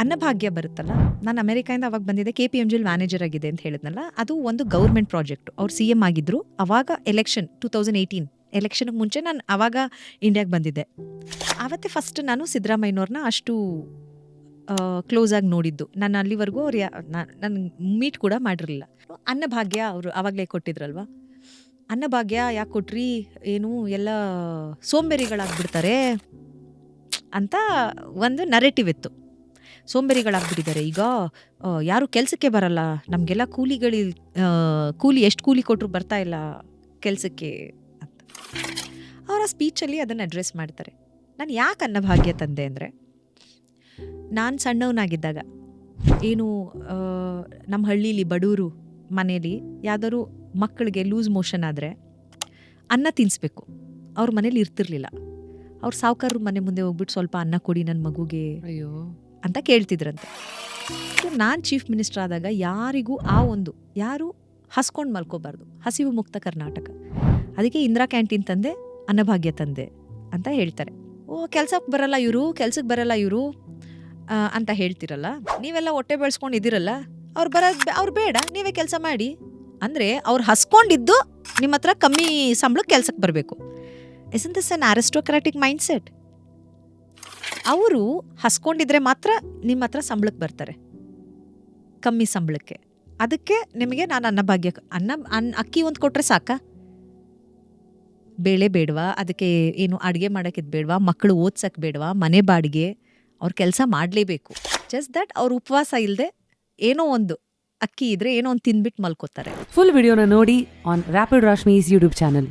ಅನ್ನಭಾಗ್ಯ ಬರುತ್ತಲ್ಲ, ನಾನು ಅಮೆರಿಕಾಯಿಂದ ಅವಾಗ ಬಂದಿದ್ದೆ, KPMG ಮ್ಯಾನೇಜರ್ ಆಗಿದೆ ಅಂತ ಹೇಳಿದ್ನಲ್ಲ, ಅದು ಒಂದು ಗೌರ್ಮೆಂಟ್ ಪ್ರಾಜೆಕ್ಟ್. ಅವ್ರು CM ಆಗಿದ್ರು ಅವಾಗ. ಎಲೆಕ್ಷನ್ 2018 ಎಲೆಕ್ಷನ್ಗೆ ಮುಂಚೆ ನಾನು ಅವಾಗ ಇಂಡಿಯಾಗೆ ಬಂದಿದ್ದೆ. ಆವತ್ತೇ ಫಸ್ಟ್ ನಾನು ಸಿದ್ದರಾಮಯ್ಯನವ್ರನ್ನ ಅಷ್ಟು ಕ್ಲೋಸ್ ಆಗಿ ನೋಡಿದ್ದು. ನಾನು ಅಲ್ಲಿವರೆಗೂ ಅವ್ರು ನಾನು ಮೀಟ್ ಕೂಡ ಮಾಡಿರಲಿಲ್ಲ. ಅನ್ನಭಾಗ್ಯ ಅವರು ಆವಾಗಲೇ ಕೊಟ್ಟಿದ್ರಲ್ವ, ಅನ್ನಭಾಗ್ಯ ಯಾಕೆ ಕೊಟ್ರಿ, ಏನು ಎಲ್ಲ ಸೋಂಬೇರಿಗಳಾಗ್ಬಿಡ್ತಾರೆ ಅಂತ ಒಂದು ನರೇಟಿವ್ ಇತ್ತು. ಸೋಂಬೇರಿಗಳಾಗ್ಬಿಟ್ಟಿದ್ದಾರೆ ಈಗ, ಯಾರು ಕೆಲಸಕ್ಕೆ ಬರಲ್ಲ, ನಮಗೆಲ್ಲ ಕೂಲಿ ಎಷ್ಟು ಕೂಲಿ ಕೊಟ್ಟರು ಬರ್ತಾ ಇಲ್ಲ ಕೆಲಸಕ್ಕೆ ಅಂತ ಅವರ ಸ್ಪೀಚಲ್ಲಿ ಅದನ್ನು ಅಡ್ರೆಸ್ ಮಾಡ್ತಾರೆ. ನಾನು ಯಾಕೆ ಅನ್ನಭಾಗ್ಯ ತಂದೆ ಅಂದರೆ, ನಾನು ಸಣ್ಣವನಾಗಿದ್ದಾಗ ಏನು ನಮ್ಮ ಹಳ್ಳೀಲಿ ಬಡವರು ಮನೇಲಿ ಯಾವ್ದಾದ್ರು ಮಕ್ಕಳಿಗೆ ಲೂಸ್ ಮೋಷನ್ ಆದರೆ ಅನ್ನ ತಿನ್ನಿಸ್ಬೇಕು. ಅವ್ರ ಮನೇಲಿ ಇರ್ತಿರ್ಲಿಲ್ಲ. ಅವ್ರು ಸಾವುಕಾರರು ಮನೆ ಮುಂದೆ ಹೋಗ್ಬಿಟ್ಟು ಸ್ವಲ್ಪ ಅನ್ನ ಕೊಡಿ ನನ್ನ ಮಗುಗೆ ಅಯ್ಯೋ ಅಂತ ಕೇಳ್ತಿದ್ರಂತೆ. ನಾನು ಚೀಫ್ ಮಿನಿಸ್ಟರ್ ಆದಾಗ ಯಾರಿಗೂ ಯಾರು ಹಸ್ಕೊಂಡು ಮಲ್ಕೋಬಾರ್ದು, ಹಸಿವು ಮುಕ್ತ ಕರ್ನಾಟಕ, ಅದಕ್ಕೆ ಇಂದಿರಾ ಕ್ಯಾಂಟೀನ್ ತಂದೆ, ಅನ್ನಭಾಗ್ಯ ತಂದೆ ಅಂತ ಹೇಳ್ತಾರೆ. ಕೆಲ್ಸಕ್ಕೆ ಬರಲ್ಲ ಇವರು ಅಂತ ಹೇಳ್ತಿರಲ್ಲ, ನೀವೆಲ್ಲ ಹೊಟ್ಟೆ ಬೆಳೆಸ್ಕೊಂಡಿದ್ದೀರಲ್ಲ, ಅವ್ರು ಬೇಡ, ನೀವೇ ಕೆಲಸ ಮಾಡಿ ಅಂದರೆ ಅವ್ರು ಹಸ್ಕೊಂಡಿದ್ದು ನಿಮ್ಮ ಹತ್ರ ಕಮ್ಮಿ ಸಂಬಳಕ್ಕೆ ಕೆಲ್ಸಕ್ಕೆ ಬರಬೇಕು. Isn't this an aristocratic mind set? ಅವರು ಹಸ್ಕೊಂಡಿದ್ರೆ ಮಾತ್ರ ನಿಮ್ಮ ಹತ್ರ ಸಂಬಳಕ್ಕೆ ಬರ್ತಾರೆ, ಕಮ್ಮಿ ಸಂಬಳಕ್ಕೆ. ಅದಕ್ಕೆ ನಿಮಗೆ ನಾನು ಅನ್ನಭಾಗ್ಯ ಅಕ್ಕಿ ಒಂದು ಕೊಟ್ರೆ ಸಾಕಾ? ಬೇಳೆ ಬೇಡವಾ, ಅದಕ್ಕೆ ಏನು ಅಡುಗೆ ಮಾಡೋಕ್ಕಿದ್ ಬೇಡವಾ, ಮಕ್ಕಳು ಓದ್ಸಕ್ಕೆ ಬೇಡವಾ, ಮನೆ ಬಾಡಿಗೆ, ಅವ್ರು ಕೆಲಸ ಮಾಡಲೇಬೇಕು. ಜಸ್ಟ್ ದಟ್ ಅವ್ರ ಉಪವಾಸ ಇಲ್ಲದೆ ಏನೋ ಒಂದು ಅಕ್ಕಿ ಇದ್ರೆ ಏನೋ ಒಂದು ತಿಂದ್ಬಿಟ್ಟು ಮಲ್ಕೋತಾರೆ. ಫುಲ್ ವಿಡಿಯೋನ ನೋಡಿ ಆನ್ ರ್ಯಾಪಿಡ್ ರಾಶ್ಮೀಸ್ ಯೂಟ್ಯೂಬ್ ಚಾನಲ್.